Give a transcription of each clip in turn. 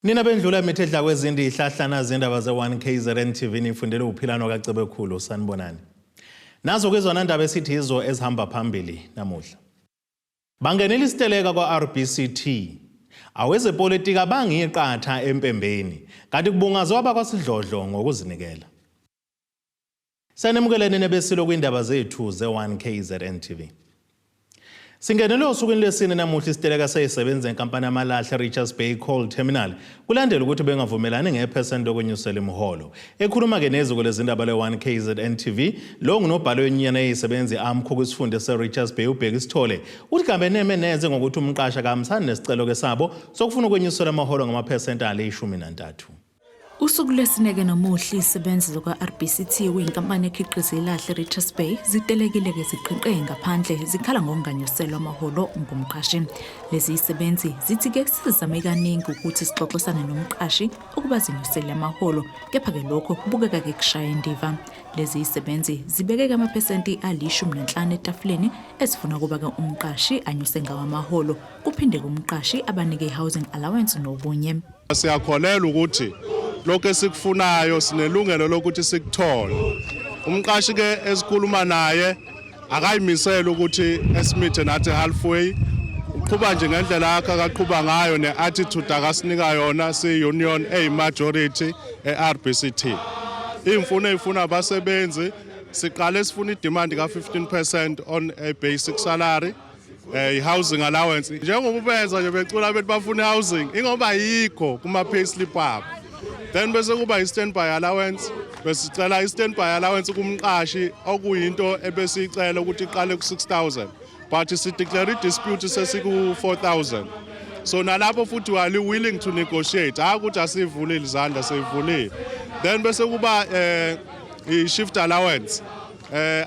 Nina bendlula imithedla kwezindi ihlahlana zindaba ze1KZNTV nifundele uphilano kaCebekhulu sanibonani. Nazo kwezona ndaba esithi izo ezihamba phambili namuhla. Bangenele Isiteleka kwa-E-Rbct. Awezepolitika bangiqatha empembeni kanti kubungazwa abakwasidlodlo ngokuzinikela. Sanemukelene nebesilo kwindaba zethu ze1KZNTV. Singenele osukwini lesine namuhla Isiteleka seyisebenza enkampani yamalahle E-Richardsbay Terminal kulandela ukuthi bengavumelani ngephesenti lokwenyusela imiholo. Ekhuluma ke neziko lezindaba le1KZNTV lo ngunobhalo wenyana eyisebenzi amkhuku isifunde se-Richards Bay uBhekisithole uthi kambe neze ngokuthi umqasha kamsani nesicelo ke sabo sokufuna ukwenyusela amaholo ngamaphesenti ali-13. Usuku lesineke nomuhla isebenzi zokwa-E-Rbct uyinkampani ekhiqiza ilahle e-Richards Bay zitelekile ke ziqhiqe ngaphandle zikhala ngokunganyuselwa amaholo ngumqashi. Lezi isebenzi zithi ke sizame kaningi ukuthi sixoxisane nomqashi ukuba zinyusele amaholo kepha ke lokho kubukeka ke kushaya indiva. Lezi isebenzi zibekeke amaphesenti ali-15 etafuleni esifuna kuba ke umqashi anyuse ngawo amaholo kuphinde kumqashi abanike i-housing allowance nobunye. Siyakholela ukuthi lokho esikufunayo sinelungelo lokuthi sikuthole. Umqashi ke esikhuluma naye akayimisela ukuthi esimithe nathi halfway. Uqhuba nje ngendlela yakhe akaqhuba ngayo neattitude akasinika yona si-union eyi-majority e-E-Rbct. Imfuno eyifuna abasebenzi siqale sifuna idemand ka-15% on a basic salary. I-housing allowance njengoba benza nje becula bethi bafuna housing ingoba yikho kuma-payslip abo. Then bese kuba i-standby allowance besicela i-standby allowance kumqashi okuyinto ebesicela ukuthi iqale ku-6,000 but sideclare i-dispute sesiku-4,000. So nalapho futhi wali willing to negotiate ukuthi asivulile izandla seyivulile. Then bese kuba i-shift allowance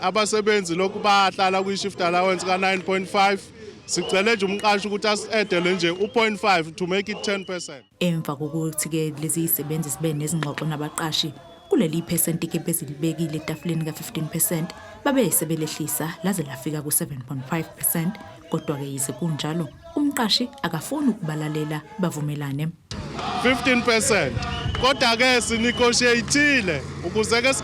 abasebenzi lokhu bahlala kwi-shift allowance ka-9.5 sicele nje umqashi ukuthi asi-edele nje u-0.5 to make it 10%. Emva kokuthi ke lezi isebenzi sibe nezingxoxo nabaqashi kuleli phesenti ke bezilibekile etafuleni ka-15% babe sebelehlisa laze lafika ku-7.5% kodwa ke yize kunjalo umqashi akafuni ukubalalela bavumelane 15% kodwa ke sinegotiateile ukuze ke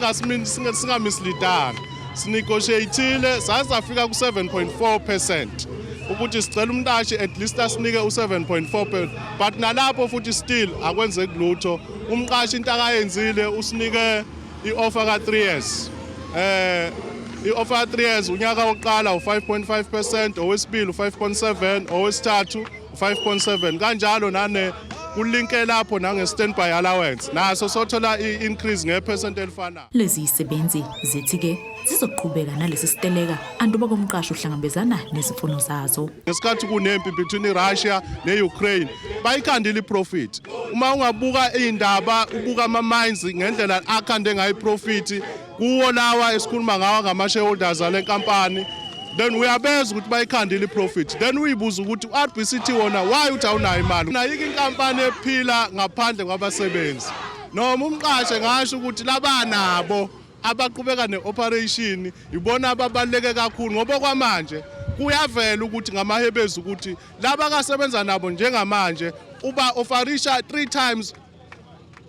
singamislidanga sinegotiateile sazafika ku-7.4% ukuthi sicela umqashi at least asinike u-7.4% but nalapho futhi still akwenzeki lutho. Umqashi into akayenzile usinike i-offer ka-3 years. I-offer ka-3 years unyaka wokuqala u-5.5%, owesibili u-5.7, owesithathu u-5.7 kanjalo nane kulinke lapho nange-standby allowance naso sothola i-increase ngephesenti elifanayo. Lezi isebenzi zithi ke zizoqhubeka nalesi siteleka anduba komqashi uhlangabezana nezifuno zazo. Ngesikhathi kunempi between iRussia ne-Ukraine bayikhandile i-profit. Uma ungabuka indaba ubuka ama-mines ngendlela akhande ngayo i-profit kuwo lawa esikhuluma ngawo ngama-shareholders ale nkampani, then uyabeza ukuthi bayikhandile i-profit. Then uyibuza ukuthi u-E-Rbct wona why uthi awunayo imali. Nayike inkampani ephila ngaphandle kwabasebenzi. Noma umqashe ngasho ukuthi labanabo abaqhubeka ne-operation ibona ababaluleke kakhulu ngoba kwamanje kuyavela ukuthi ngamahebezi ukuthi laba akasebenza nabo njengamanje uba offerisha 3 times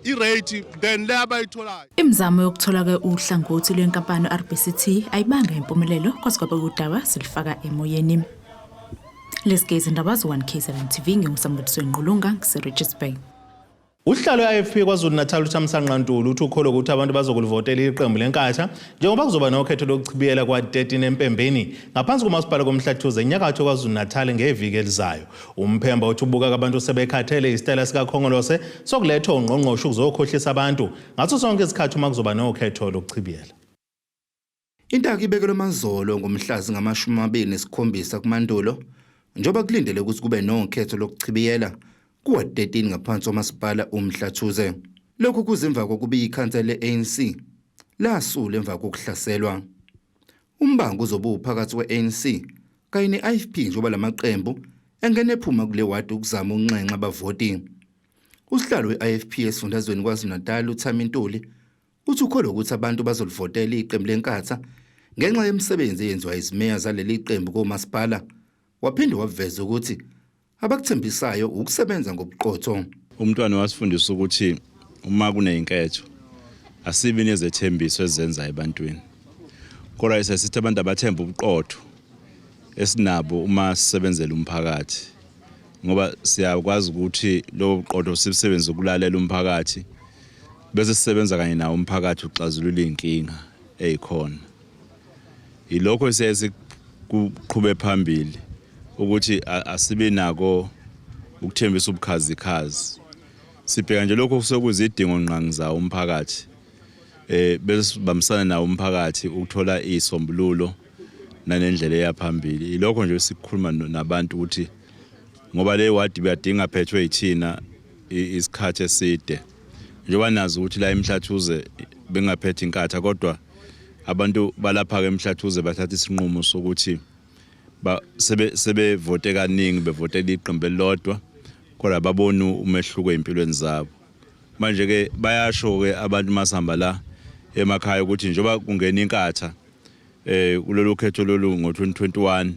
i-rate than le abayitholayo. Imizamo yokuthola ke uhlangothi lwenkampani E-Rbct ayibanga impumelelo kwaze kwaba udaba silifaka emoyeni. Lesi indaba ze1KZNTV ngingusamgediswe Ngqulunga ngise-Richards Bay. Uhlalo we-IFP KwaZulu-Natal uThamsanqa Ntuli uthi ukholo ukuthi abantu bazokulivotela iqembu lenkatha njengoba kuzoba nokhetho lokuchibiyela kwa-13 empembeni ngaphansi komasipala komhlathuze enyakatho KwaZulu-Natal ngeviki elizayo. Umphemba uthi ubuka abantu sebekhathele isitayela sikakhongolose sokuletha ungqongqoshe ukuzokhohlisa abantu ngaso sonke isikhathi uma kuzoba nokhetho lokuchibiyela. Intaka ibekelwe amazolo ngomhlazi ngama-27 kuMandulo njengoba kulindele ukuthi kube nokhetho lokuchibiyela kuwa-13 ngaphansi komasipala umhlathuze. Lokhu kuzimva kokuba ikhansela le-ANC lasula emva kokuhlaselwa. Umbango uzobe uphakathi kwe-ANC kanye ne-IFP njengoba lamaqembu engene ephuma kule wadi ukuzama ukunxenxa abavoti. Usihlalo we-IFP esifundazweni KwaZulu-Natal uThamintuli uthi ukholo ukuthi abantu bazolivotela iqembu lenkatha ngenxa yemisebenzi eyenziwa izimeya zaleli qembu komasipala. Waphinde waveza ukuthi abakuthembisayo ukusebenza ngobuqotho. umntwana wasifundisa ukuthi uma kuneyinketho asibi nezethembiso ezenza ebantwini. Kodwa sesithi abantu abathemba ubuqotho esinabo uma sisebenzela umphakathi. Ngoba siyakwazi ukuthi lo buqotho sisebenza ukulalela umphakathi bese sisebenza kanye nawo umphakathi uxazulula inkinga ezikhona. Ilokho sesikuqhube phambili ukuthi asibe nako ukuthembisa ubukhazikhazi. Sibheka nje lokho kusokuzidingo nqangi zawo umphakathi. Bese bamsana nawo umphakathi ukuthola isombululo nanendlela eyaphambili. Ilokho nje sikukhuluma nabantu ukuthi ngoba le wadi bayadinga phethwe yithina isikhathi eside. Njengoba nazi ukuthi la eMhlathuze bengaphethe inkatha kodwa abantu balapha ke eMhlathuze bathatha isinqumo sokuthi sebevote kaningi bevotela iqembu elilodwa kodwa babona umehluko empilweni zabo. Manje ke bayasho ke abantu masihamba la emakhaya ukuthi njengoba kungena inkatha kulolu khetho lolu ngo-2021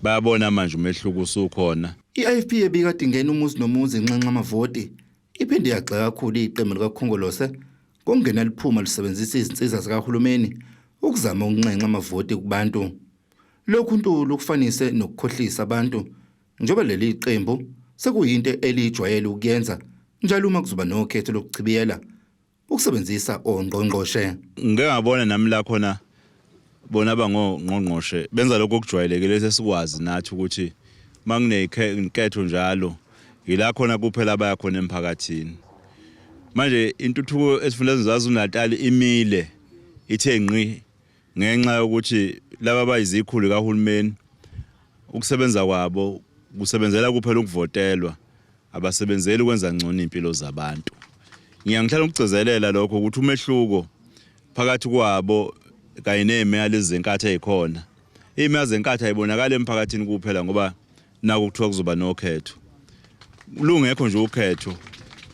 bayabona manje umehluko usukhona. I-IFP ebikade ingena umuzi nomuzi inxenxa amavoti iphinde yagxeka kakhulu iqembu likaKhongolose ngokungena liphuma lisebenzisa izinsiza zikahulumeni ukuzama ukunxenxa amavoti kubantu. Lokhu uNtulu kufanise nokukhohlisa abantu njengoba leli qembu sekuyinto elijwayele ukuyenza njalo uma kuzoba nokhetho lokuchibiyela ukusebenzisa ongqongqoshe. Ngeke ngabona nami la khona bona bangongqongqoshe benza lokho okujwayelekile sesikwazi nathi ukuthi manginekhetho njalo yila khona kuphela baya khona emphakathini. Manje intuthuko esifundazweni zaZulu-Natal imile ithe ngqi ngenxa yokuthi laba bayizikhulu kahulumeni ukusebenza kwabo kusebenzela kuphela ukuvotelwa abasebenzeli ukwenza ngcono impilo zabantu. Ngiyangihlala ukugcizelela lokho ukuthi umehluko phakathi kwabo kanye nemeya lezi zenkatha ezikhona. Imeya zenkatha ayibonakala emphakathini kuphela ngoba naku kuthiwa kuzoba nokhetho. Lungekho nje ukhetho.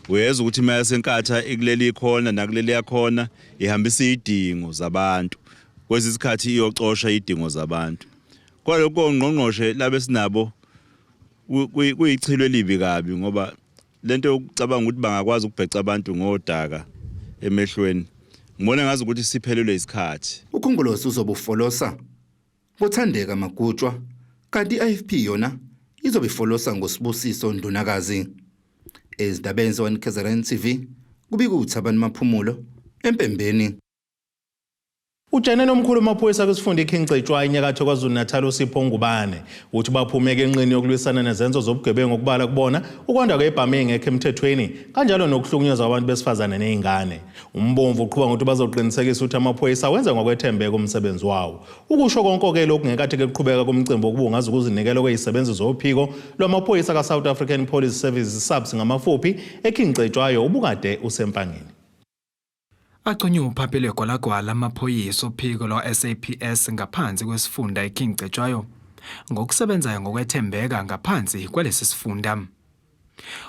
Uyeza ukuthi imeya senkatha ikuleli ikhona nakuleli yakhona ihambisa izidingo zabantu. Kwesi isikhathi iyocosha izidingo zabantu. Kodwa lokho ngqongqoshe labe sinabo kuyichilo elibi kabi ngoba lento yokucabanga ukuthi bangakwazi ukubheca abantu ngodaka emehlweni. Ngibona ngazi ukuthi siphelelwe isikhathi. UKhongolose uzobufolosa ngothandeka Magutshwa kanti i-IFP yona izobe ifolosa ngoSibusiso Ndunakazi. Ezindabeni ze-1KZNTV kubika uThabani Maphumulo empembeni. Ujanene omkhulu wamaphoyisa kwesifunda iKingcetshwa enyakatho KwaZulu-Natal uSipho Ngubane uthi baphumeke enqini yokulwisana nezenzo zobugebengu okubala kubona ukwanda kwebhame engekho emthethweni kanjalo nokuhlukunyezwa kwabantu besifazane nezingane. Umbomvu uqhubeka ngokuthi bazoqinisekisa ukuthi amaphoyisa wenza ngokwethembeka umsebenzi wawo. Ukusho konke lokhu ngekhathi kuqhubeka komcimbi okubungaza ukuzinikela kwezisebenzi zophiko lwamaphoyisa kaSouth African Police Service SAPS ngamafuphi eKingcetshwayo ubukade usempangeni. Agconywa uphaphile gwalagwala amaphoyisa ophiko lwa-SAPS ngaphansi kwesifunda eKingcetshwayo ngokusebenzayo ngokwethembeka ngaphansi kwalesi sifunda.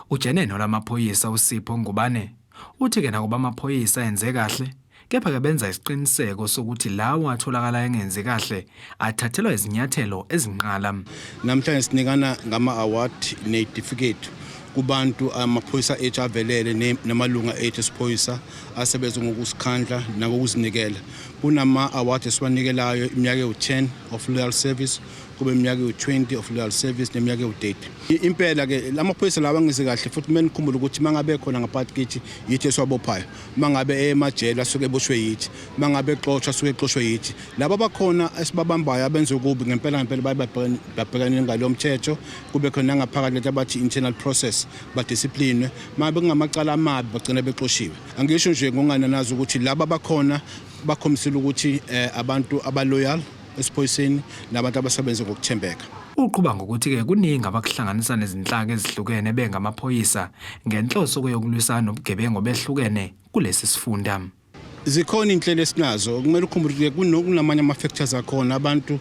Ujeneno lamaphoyisa uSipho Ngubane uthi-ke nakuba amaphoyisa enze kahle kepha-ke benza isiqiniseko sokuthi lawo atholakala engenzi kahle athathelwa izinyathelo ezinqala. Namhlanje sinikana ngama-award ne-certificate kubantu amaphoyisa ethu avelele namalunga ethu esiphoyisa asebenza ngokusikhandla nangokuzinikela. Kunama-award esiwanikelayo iminyaka ewu-10 of loyal service, kube iminyaka ewu-20 of loyal service neminyaka ewu-30. Impela-ke lamaphoyisa lawa angeze kahle futhi kumele nikhumbule ukuthi mangabe khona ngaphakathi kithi yithi esiwabophayo. Mangabe emajele asuke eboshwe yithi, mangabe exoshwa asuke exoshwe yithi. Laba abakhona esibabambayo abenza ukubi ngempela babhekane ngalo mthetho kube khona ngaphakathi lethi abathi internal process badiscipline mabe kungamacala amabi bagcina bexoshiwe. Angisho nje ngongananazi ukuthi laba abakhona bakhomisela ukuthi abantu abaloyal esiphoyiseni nabantu abasebenza ngokuthembeka. Uqhuba ngokuthi-ke kuningi abakuhlanganisa nezinhlaka ezihlukene bengamaphoyisa ngenhloso yokulwisana nobugebengu behlukene kulesi sifunda. zikhona inhlelo esinazo kumele ukhumbule kunamanye ama factors akhona abantu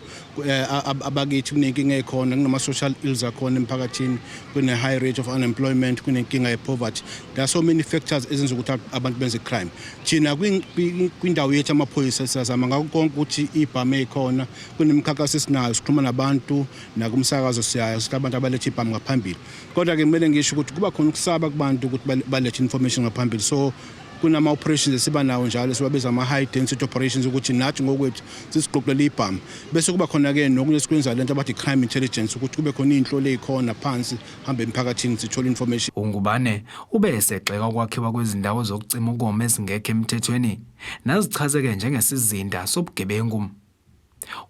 abakithi kunenkinga ekhona kunama social ills akhona emphakathini kune high rate of unemployment kunenkinga ye poverty. There are so many factors ezenza ukuthi abantu benze crime. Thina kwindawo yethu amaphoyisa siyazama ngakho konke ukuthi ibhamu ekhona kunemikhankaso esinayo sikhuluma nabantu nakumsakazo siyayo abantu abalethe ibhamu ngaphambili. Kodwa ke kumele ngisho ukuthi kuba khona ukusaba kubantu ukuthi balethe information ngaphambili. So kunama operations esiba nawo njalo sibabiza ama high density operations ukuthi nathi ngokwethu sisiqoqela ibhamu bese kuba khona ke nokunye sikwenza lento abathi crime intelligence ukuthi kube khona inhlolo ezikhona phansi hambe emphakathini sithola information. uNgubane ube esegxeka ukwakhiwa kwezindawo zokucima ukoma ezingekho emthethweni nazichazeke njengesizinda sobugebengu.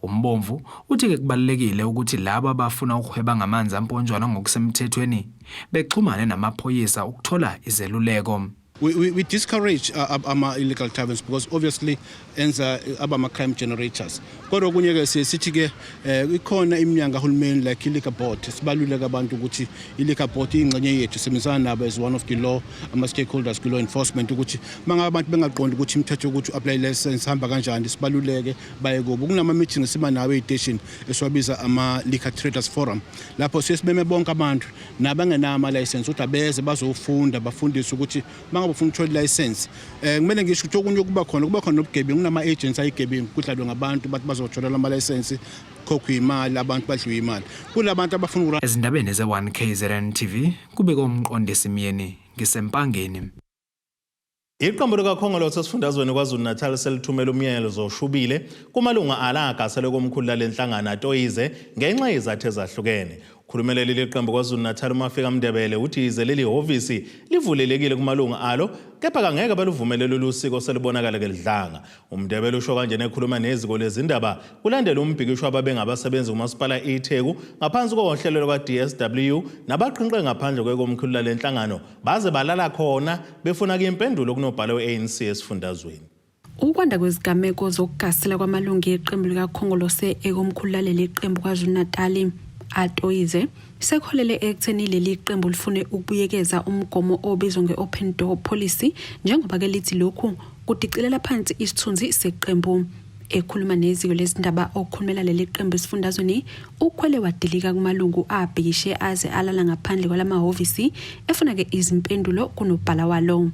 Umbomvu uthi ke kubalekile ukuthi labo abafuna ukuhweba ngamanzi amponjwana ngokusemthethweni bexhumane namaphoyisa ukuthola izeluleko. We discourage illegal taverns because obviously enza abama crime generators. Kodwa kunye ke sithi ke ikhona iminyango kahulumeni like E-Rbct sibaluleka abantu ukuthi E-Rbct ingcenye yethu semizana nabo as one of the law ama stakeholders ku law enforcement ukuthi manga abantu bengaqondi ukuthi imithetho ukuthi apply license hamba kanjani sibaluleke baye kubo. Kunama meetings siba nawo e-station esiwabiza ama liquor traders forum lapho sesibeme bonke abantu nabangenama ama license ukuthi abeze bazofunda bafundiswe ukuthi ufuna ukuthola license kumele ngisho ukuthi okunye kuba khona nobugebengu kunama agents ayigebengu kudlalwe ngabantu bathi bazothola ama license khokhu imali abantu badliwe imali kulabantu abafuna ezindabeni ze1KZNTV kubeka umqondisi Miyeni ngisempangeni. Iqembu likakhongolose esifundazweni KwaZulu-Natal selithumela umyalezo oshubile kumalunga alagasele komkhulu lenhlangano atoyize ngenxa yezathu ezahlukene. Khulumeleli leqembu KwaZulu-Natal uMafika Mndebele uthi ize leli hhovisi livulelekile kumalunga alo kepha kangeke baluvumelele ulusiko selibonakala kelidlanga. Umndebele usho kanje nekhuluma neziko lezindaba kulandela umbhikisho ababengabasebenzi kumasipala eTheku ngaphansi kohlelo lwa DSW nabaqhinqe ngaphandle kwekomkhulu lenhlangano baze balala khona befuna impendulo kunobhala weANC esifundazweni. Ukwanda kwezigameko zokugasela kwamalungu eqembu likakhongolose ekomkhulu leli qembu KwaZulu-Natal atoyize sekholele ekutheni leli qembu lifune ukubuyekeza umgomo obizwa nge-open door policy njengoba ke lithi lokhu kudiqilela phansi isithunzi seqembu. Ekhuluma neziko lezindaba okukhulumela leli qembu esifundazweni ukhwele wadilika kumalungu abhekishe aze alala ngaphandle kwalamahhovisi efuna ke izimpendulo kunobhala walo.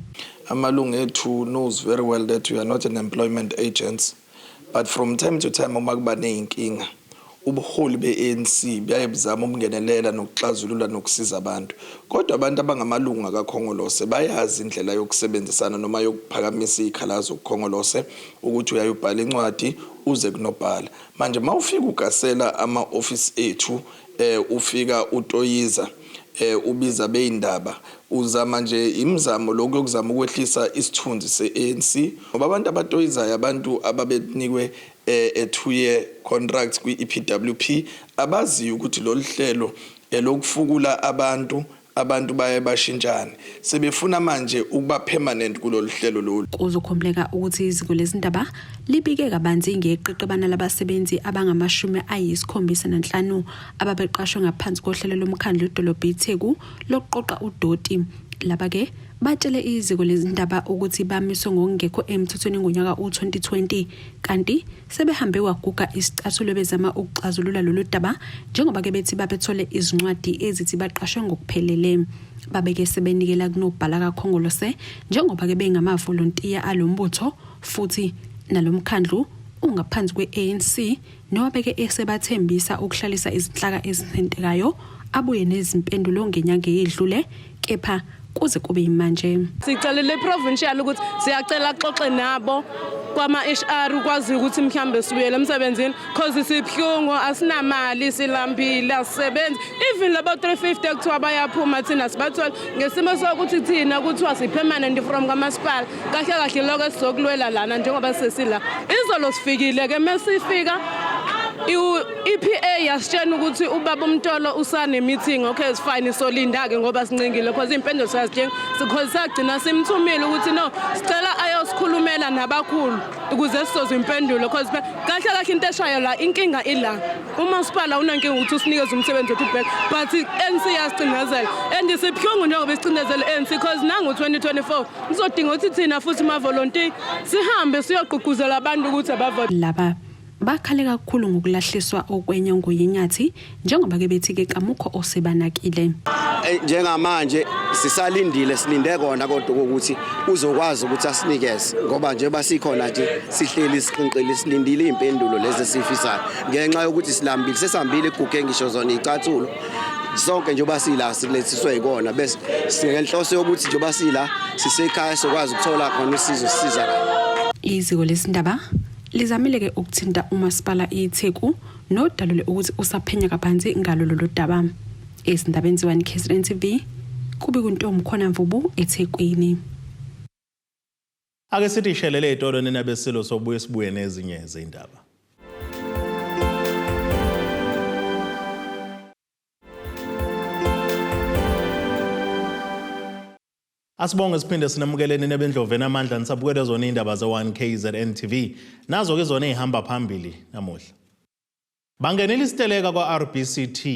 Amalungu ethu knows very well that we are not an employment agents, but from time to time uma kuba nenkinga ubuholi be-ANC bayabuzama ukungenelela nokuxazulula nokusiza abantu. Kodwa abantu abangamalungu akakhongolose bayazi indlela yokusebenzisana noma yokuphakamisa izikhalazo kukhongolose ukuthi uyayibhala incwadi uze kunobhala. Manje mawufika ugasela ama-office ethu ufika utoyiza ubiza beindaba uzama nje imizamo lokho yokuzama ukwehlisa isithunzi se-ANC ngoba abantu abatoyizayo abantu ababenikwe a 2-year contract kwi-EPWP abazi ukuthi lo hlelo lokufukula abantu baye bashintshane sebefuna manje ukuba permanent kulolu hlelo lolu. Kuzokhombeka ukuthi iziko lezindaba libike kabanzi ngeqeqebana labasebenzi abangama75 ababeqashwe ngaphansi kohlelo lomkhandlu edolobha iTheku lokuqoqa udoti. Laba ke batshele iziko lezindaba ukuthi bamiswe ngokungekho emthethweni ngonyaka u2020 kanti sebehambe waguga isicathulo bezama ukuxazulula lolu daba njengoba ke bethi babethole izincwadi ezithi baqashwe ngokuphelele. Babeke sebenikela kunobhala kakhongolose njengoba ke bengamavolontiya alombutho futhi nalomkhandlu ungaphansi kweANC nobeke esebathembisa ukuhlalisa izinhlaka ezithintekayo abuye nezimpendulo ngenyanga edlule kepha kuze kube manje sicela le provincial ukuthi siyacela xoxe nabo kwama HR ukwazi ukuthi mhlambe sibuyele emsebenzini cause sibhlungu asinamali silambile asisebenzi even labo 350 kuthiwa bayaphuma thina sibathola ngesimo sokuthi thina kuthiwa sipermanent from kamasipala kahle lokho sizokulwela lana njengoba sesila izolo sifikile ke mesifika EPA yasitshela ukuthi ubaba uMtolo usane meeting okay it's fine solinda ke ngoba sincingile because impendulo siyazidinga because sagcina simthumile ukuthi no sicela ayosikhulumela nabakhulu ukuze sizozwe impendulo because kahle into eshayo la inkinga ila umasipala unankinga ukuthi usinikeze umsebenzi wethu back but ANC yasicindezela and sibhlungu njengoba sicindezela ANC because nangu 2024 sizodinga ukuthi thina futhi ma volunteer sihambe siyogqugquzela abantu ukuthi abavote laba bakhale kakhulu ngokulahliswa okwenye ngoyenyathi njengoba ke bethi ke kamukho osebanakile njengamanje sisalindile silinde kona kodwa ukuthi uzokwazi ukuthi asinikeze ngoba nje basikhona nje sihleli siqinqile silindile impendulo lezi sifisayo ngenxa yokuthi silambile sesihambile iguge ngisho zona icathulo sonke nje basila silethiswe ikona bese singenhloso yokuthi nje basila sisekhaya sokwazi ukuthola khona usizo sisiza iziko lesindaba lizamile ke ukuthinta umasipala iTheku nodalule ukuthi usaphenya kaphansi ngalolo lodaba ezindabeni ze1KZNTV kube kuntombi khona Mvubu eThekwini ake sithi shelele itolo nenabesilo sobuye sibuye nezinye izindaba Asibonge siphinde sinamukeleni nebendloveni amandla nisabukele zona indaba ze1KZNTV nazo ke zona ehamba phambili namuhla. Bangenele Isiteleka kwa-E-Rbct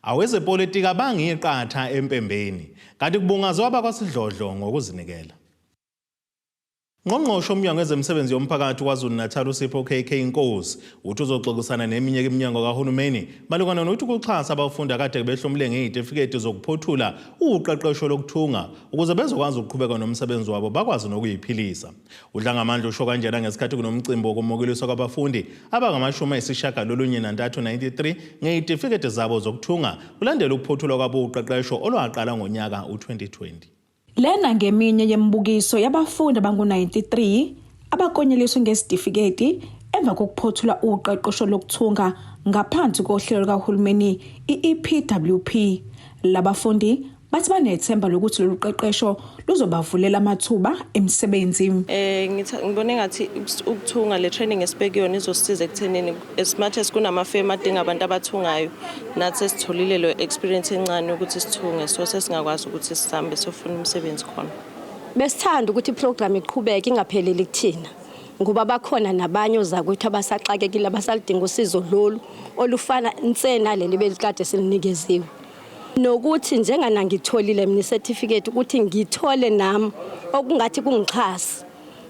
awezepolitika bangiqatha empembeni kanti kubungazwa abakwasidlodlo ngokuzinikela. Ngqongqoshe umnyango wezemisebenzi yomphakathi KwaZulu-Natal uSipho KK Inkosi uthi uzoxoxisana neminye iminyango kahulumeni malungana nokuthi ukuxhasa abafundi akade behlomule ngezitifiketi zokuphothula uqeqesho lokuthunga ukuze bezokwazi ukuqhubeka nomsebenzi wabo bakwazi nokuyiphilisa. Udlangamandla usho kanjena ngesikhathi kunomcimbi wokumokeliswa kwabafundi abangama-93 ngezitifiketi zabo zokuthunga kulandela ukuphothula kwabo uqeqesho olwaqala ngonyaka u-2020. Lena ngeminye yembukiso yabafundi abangu-93 abakonyeliswe ngesitifiketi emva kokuphothula uqeqesho lokuthunga ngaphansi kohlelo kahulumeni i-EPWP. Labafundi bathi banethemba lokuthi lolu qeqesho luzobavulela amathuba emsebenzi. Ngibone ngathi ukuthunga le training esibekiyona izosisiza ekuthenini as much as kunamafema adinga abantu abathungayo nathi sitholile lo experience encane ukuthi sithunge so sesingakwazi ukuthi sihambe sofuna umsebenzi khona. Besithanda ukuthi iprogram iqhubeke ingapheleli kuthina ngoba bakhona nabanye ozakuthi abasaxakekile abasalidinga usizo lolu olufana insena leli belikade silinikeziwe. Nokuthi njengana ngitholile mina certificate ukuthi ngithole nami okungathi kungixhasa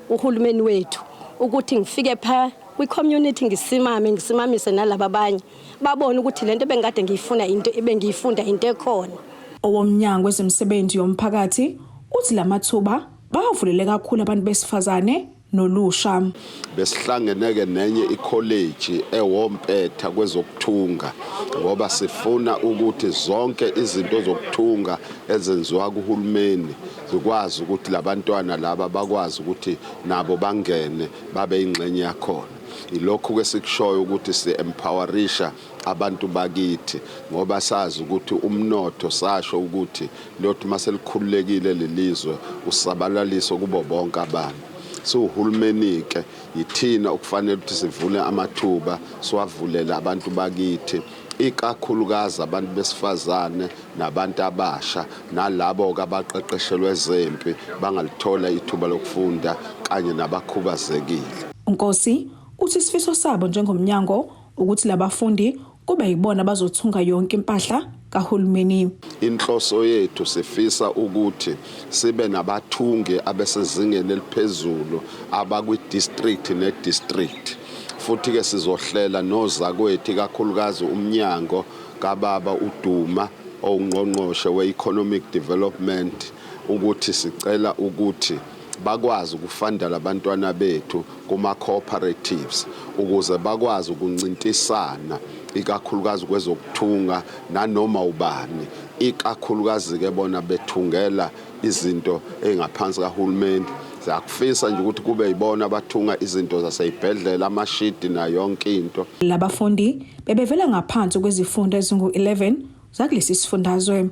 uhulumeni wethu ukuthi ngifike pha kwi-community ngisimamise nalabo abanye babone ukuthi lento bengade ngiyifuna into ebengiyifunda into ekhona. Owomnyango wezemisebenzi yomphakathi uthi lamathuba bavulele kakhulu abantu besifazane nolusha. Besihlangeneke nenye icollege ewompetha kwezokuthunga ngoba sifuna ukuthi zonke izinto zokuthunga ezenziwa kuhulumeni zikwazi ukuthi labantwana laba bakwazi ukuthi nabo bangene babe ingxenye yakhona. Ilokho ke sikushoyo ukuthi si-empowerisha abantu bakithi ngoba sazi ukuthi umnotho sasho ukuthi lothi maselikhululekile lelizwe usabalaliso kubo bonke abantu. So uhulumeni ke yithina ukufanele ukuthi sivule amathuba siwavulela abantu bakithi ikakhulukazi abantu besifazane nabantu abasha nalabo abaqeqeshelwe ezempi bangalithola ithuba lokufunda kanye nabakhubazekile. Nkosi uthi isifiso sabo njengomnyango ukuthi labafundi kube yibona bazothunga yonke impahla kahulumeni. Inhloso yethu sifisa ukuthi sibe nabathungi abesezingeni eliphezulu abakwi-district ne-district. Futhi ke sizohlela nozakwethu kakhulukazi umnyango kababa uDuma ongqongqoshe we-economic development ukuthi sicela ukuthi bakwazi ukufunda labantwana bethu kuma cooperatives ukuze bakwazi ukuncintisana ikakhulukazi kwezokuthunga nanoma ubani ikakhulukazi ke bona bethungela izinto engaphansi kahulumeni. Sakufisa nje ukuthi kube yibona abathunga izinto zaseyibhedlela amashidi na yonke into. Labafundi bebevela ngaphansi kwezifundo ezingu-11 zakulesi sifundazwe.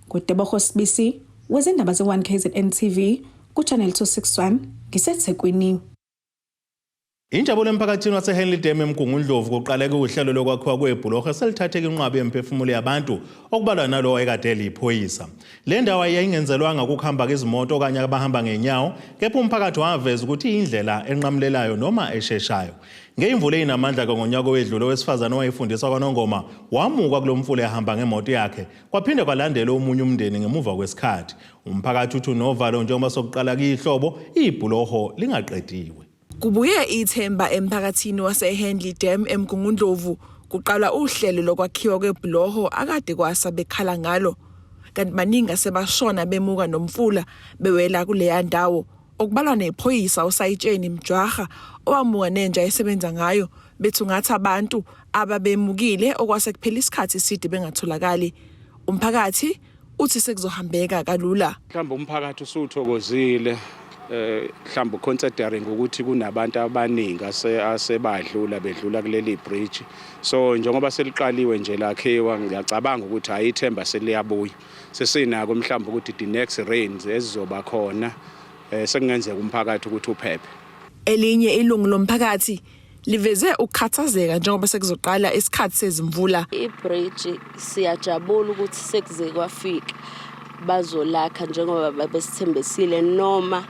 Kudebokho Sibisi wezindaba ze1KZNTV ku channel 261 ngiseThekwini. Injabulo emphakathini waseHenley Dam eMgungundlovu kuqaleke uhlelo lokwakhiwa kwebhuloho selithatheka inqwaba yemphefumulo yabantu okubalwa nalowo ekade eliphoyisa. Le ndawo ayingenzelwanga ukuhamba kwezimoto okanye abahamba ngenyawo, kepha umphakathi waveza ukuthi indlela enqamlelayo noma esheshayo. Ngeimvula enamandla ngonyaka owedlule wesifazana owayefundisa kwaNongoma wamuka kulomfula ehamba ngemoto yakhe kwaphinde kwalandela omunye umndeni ngemuva kwesikhathi. Umphakathi uthi unovalo njengoba sokuqala kuyihlobo ibhuloho lingaqediwe. Kubuye ithemba emphakathini waseHenley Dam eMgungundlovu kuqala uhlelo lokwakhiwa kwebhuloho akade kwasa bekhala ngalo, kanti baningi asebashona bemuka nomfula bewela kuleya ndawo, okubalwa nephoyisa uSayitsheni Mjwaha owamuka nenja esebenza ngayo bethungatha abantu ababemukile okwase kuphela isikhathi eside bengatholakali. Umphakathi uthi sekuzohambeka kalula. Mhlawumbe umphakathi usuthokozile mhlawumbe considering ukuthi kunabantu abaningi asebadlula bedlula kuleli bridge, so njengoba seliqaliwe nje lakhiwa ngiyacabanga ukuthi ayithemba seliyabuya sesinako mhlawumbe ukuthi the next rains ezizoba khona sekungenzeka umphakathi ukuthi uphephe. Elinye ilungu lomphakathi liveze ukukhathazeka njengoba sekuzoqala isikhathi sezimvula. I-bridge siyajabula ukuthi sekuze kwafika bazolakha njengoba babesithembisile, noma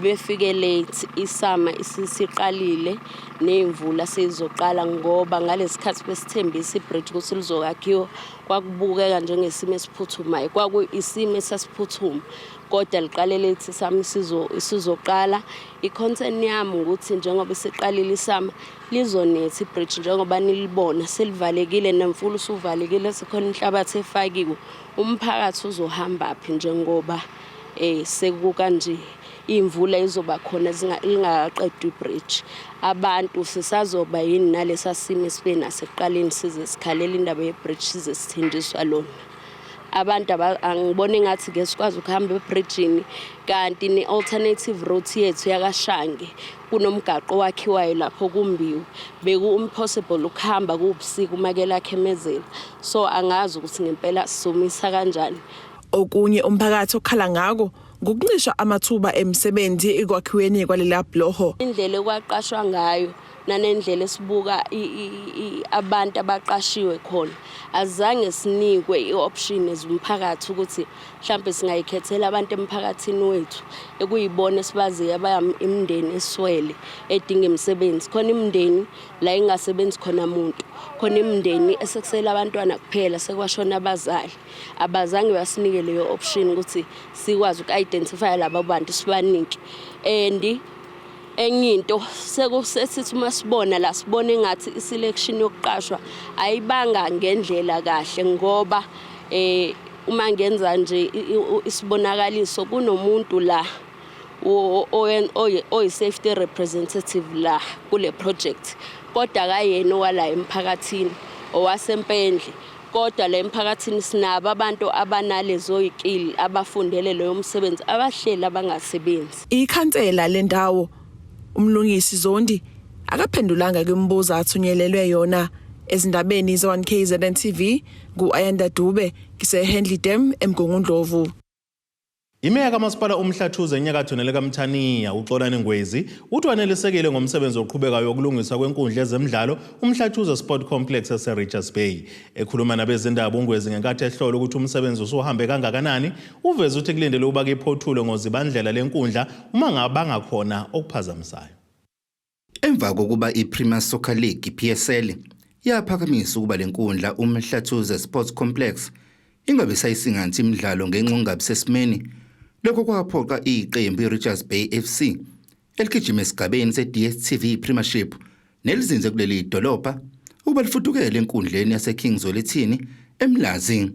befike late isama isisiqalile nemvula seyizoqala, ngoba ngalesikhathi besithembisa i-bridge ukuthi lizokakhiwa kwakubukeka njengesimo esiphuthumayo, kwakuyisimo esasiphuthuma kodwa liqale late isama isizoqala. I-concern yami ukuthi njengoba isiqalile isama lizonetha i-bridge njengoba nilibona selivalekile nemvula usuvalekile sekhona inhlabathi efakiwe, umphakathi uzohamba phi njengoba sekukanje imvula izoba khona lingaqedwa i-bridge. Abantu sisazoba yini nalesa simo esibena sekuqaleni size sikhalela indaba ye-bridge size sithenjiswa lona. Abantu angibone ngathi ke sikwazi ukuhamba ebridgeini kanti ne-alternative route yethu yakashange kunomgaqo wakhiwayo lapho kumbiwe beku-impossible ukuhamba kubusuku makelakemezela, so angazi ukuthi ngempela sizomisa kanjani. Okunye umphakathi okhala ngako ngokucisha amathuba emsebenzi ekwakhiweni kwalela bhuloho. Indlela ekwaqashwa ngayo nanendlela esibuka abantu abaqashiwe khona azange sinikwe i-option ezumphakathi ukuthi mhlawumbe singayikhethela abantu emphakathini wethu ekuyibona sibaziyo imindeni eswele edinga imisebenzi. Khona imindeni la ingasebenzi khona umuntu, khona imindeni esekusela abantwana kuphela sekwashona abazali, abazange basinike leyo option ukuthi sikwazi uku-identify laba bantu sibanike. And enye into sekusethi masibona la sibone ngathi iselection yokuqashwa ayibanga ngendlela kahle, ngoba uma ngenza nje isibonakaliso kunomuntu la oyi-safety representative la kule project, kodwa kayena owala emphakathini owasempendle, kodwa la emphakathini sinabo abantu abanalezo ikili abafundele leyo msebenzi abahlela abangasebenzi. Ikhansela lendawo umlungisi Zondi akaphendulanga kwimibuzo athunyelelwe yona ezindabeni ze1KZNTV ku-Ayanda Dube kiseHenley Dam eMgungundlovu. Imeya kamasipala uMhlathuze enyakatho nelekaMthaniya uXolani Ngwezi uthi wanelisekile ngomsebenzi oqhubekayo wokulungiswa kwenkundla ezemidlalo uMhlathuze Sport Complex eRichards Bay. Ekhuluma nabezindaba uNgwezi ngenkathi ehlola ukuthi umsebenzi usuhambe kangakanani, uveze ukuthi kulindele ubake iphothulo ngozibandlela lenkundla uma ngabanga khona okuphazamisayo. Emva kokuba iPremier Soccer League PSL yaphakamisa ukuba lenkundla uMhlathuze Sports Complex ingabe sayisingathi imidlalo ngenxa ungabisesimeni, lokho kwaphoqa iqembu E-Richards Bay FC eligijima esigabeni se-DStv Premiership nelizinze kuleli dolobha ukuba lifutukele enkundleni yaseKings Olethini eMlazi.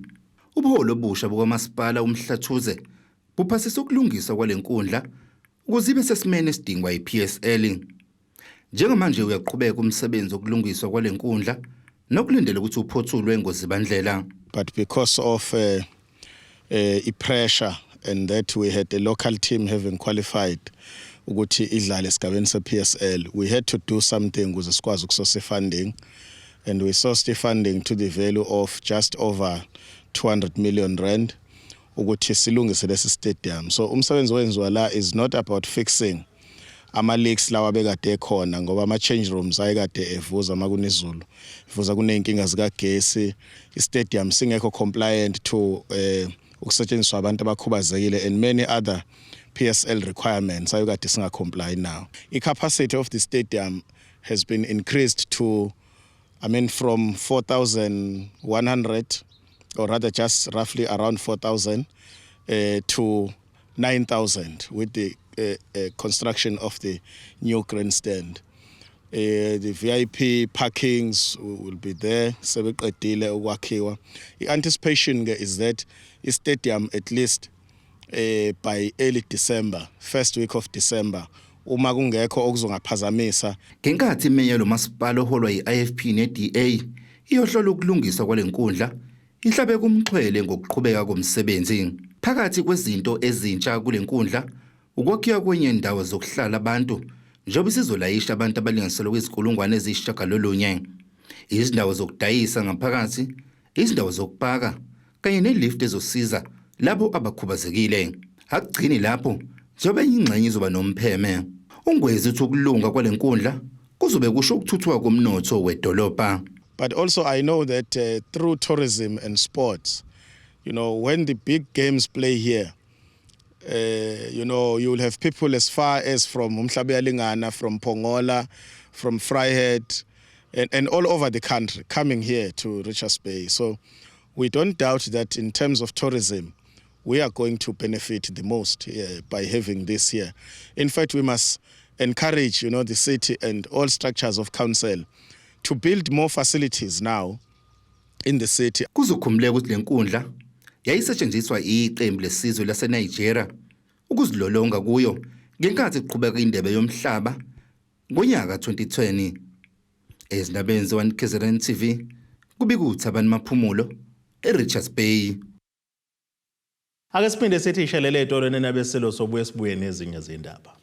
Ubuholo obusha bukamasipala uMhlathuze buphasisa ukulungiswa kwalenkundla ukuze ibe sesimeni esidingwa yiPSL. Njengamanje uyaqhubeka umsebenzi wokulungiswa kwalenkundla nokulindela ukuthi uphothulwe ngozibandlela. But because of pressure and that we had a local team having qualified ukuthi idlale esigabeni se-PSL, we had to do something ukuze sikwazi ukusource funding, and we sourced funding to the value of just over 200 million rand ukuthi silungise lesi stadium. So umsebenzi wenziwa la is not about fixing ama-leaks lawa bekade ekhona ngoba ama-change rooms ayekade evuza makunezulu evuza kuney'nkinga zikagesi i-stadium singekho compliant to ukusetshenziswa abantu abakhubazekile and many other PSL requirements ayekade singacomply now. I-capacity of the stadium has been increased to from 4,100 or rather just roughly around 4,000 to 9,000 with the construction of the new grandstand. The VIP parkings will be there. Sebeqedile ukwakhiwa. The anticipation is that the stadium at least by early December, first week of December, uma kungekho okuzongaphazamisa. Ngenkathi imeya lomasipala oholwa yi-IFP ne-DA iyohlola ukulungiswa kwalenkundla, ihlabe kumxhwele ngokuqhubeka komsebenzi. Phakathi kwezinto ezintsha kulenkundla, ukwakhiwa kwenye indawo zokuhlala abantu, njengoba isizolayisha abantu abalinganiselwa kwizikulungwane eziyisishiyagalolunye. Izindawo zokudayisa ngaphakathi, izindawo zokupaka, kanye ne-lift ezosiza labo abakhubazekile. Akugcini lapho, njengoba ingxenye izoba nompheme. Ungwezi uthi ukulunga kwalenkundla kuzobe kusho ukuthuthwa komnotho wedolobha. But also I know that through tourism and sports, when the big games play here, you will have people as far as from Umhlabeyalingana, from Pongola, from Vryheid, and all over the country coming here to Richards Bay. So we don't doubt that in terms of tourism, we are going to benefit the most by having this here. In fact, we must encourage, the city and all structures of council to build more facilities now in the city. Kuzokhumuleka ukuthi lenkundla yayisetshenziswa iqembu lesizwe laseNigeria ukuzilolonga kuyo ngenkathi iqhubeka indebe yomhlaba ngonyaka 2020. Ezindabeni ze-1KZN kubika uThabani Maphumulo eRichards Bay. Ake siphinde sithi ishelele etolweni nabeselo sobuye sibuye nezinye izindaba.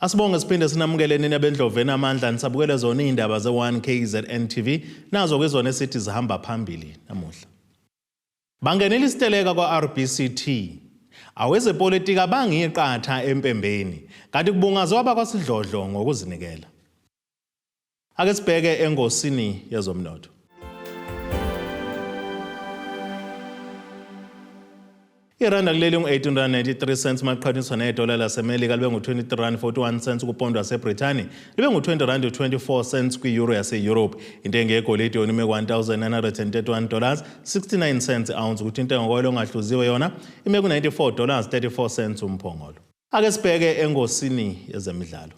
Asibonge siphinde sinamukele nina bendloveni amandla nisabukele zona izindaba ze-1KZNTV nazo kwezona esithi zihamba phambili namuhla. Bangenele Isiteleka kwa-E-Rbct. Awezepolitika bangiqatha empembeni kanti kubungazwa abakwasidlodlo ngokuzinikela. Ake sibheke engosini yezomnotho. Iranda kuleli ngu-18.93 cents maqhathaniswa nedola laseMelika libe ngu-23.41 kupondo waseBrithani libe ngu-20.24 cents kwi-euro yase-Europe. Intengo yegolide yona ime $1,931.69 ounce kuthi intengo koyilo ongahluziwe yona ime ku-$94.34 umphongolo. Ake sibheke engosini yezemidlalo.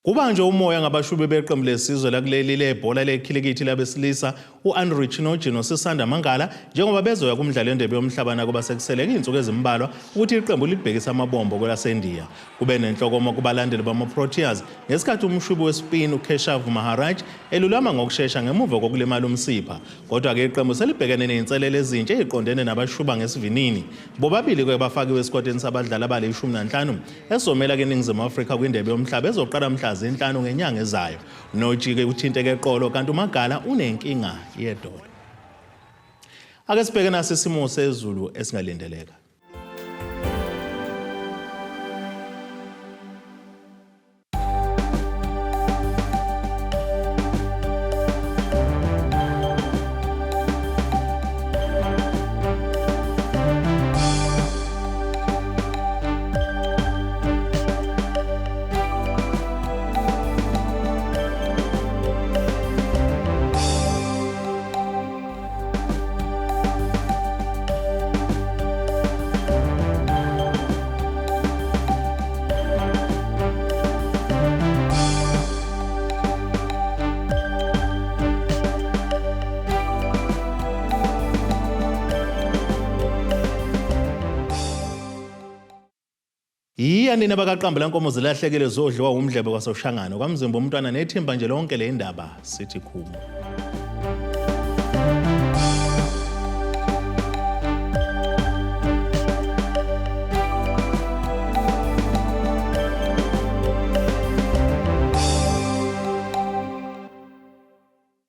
Kubanje umoya ngabashubi beqembu lesizwe lakuleli lebhola lekhilikithi labesilisa u-E-Rbct noSisanda Mangala njengoba bezoya kumdlalo wendebe yomhlaba nakuba sekuseleke izinsuku ezimbalwa ukuthi iqembu libhekisa amabombo kwelaseNdiya. Kube nenhlokoma kubalandeli bama-Proteas ngesikhathi umshubi wespin uKeshav Maharaj elulama ngokusheshsha ngemuva kokulimala umsipha. Kodwa-ke iqembu selibhekene ney'nselelo ezintsha eziqondene nabashuba ngesivinini. Bobabili-ke bafakiwe esikwateni sabadlali abali-15 esomela eNingizimu Afrika kwindebe yomhlaba ezoqala mhla zinhlanu ngenyanga ezayo. Nojike uthinteke eqolo kanti uMagala unenkinga yedolo. Ake sibheke naso isimo sezulu esingalindeleka. Nina bakaqamba lankomo zilahlekile zodliwa umdlebe kwasoshangana kwamzimba umntwana nethimba nje lonke le ndaba sithi khulu.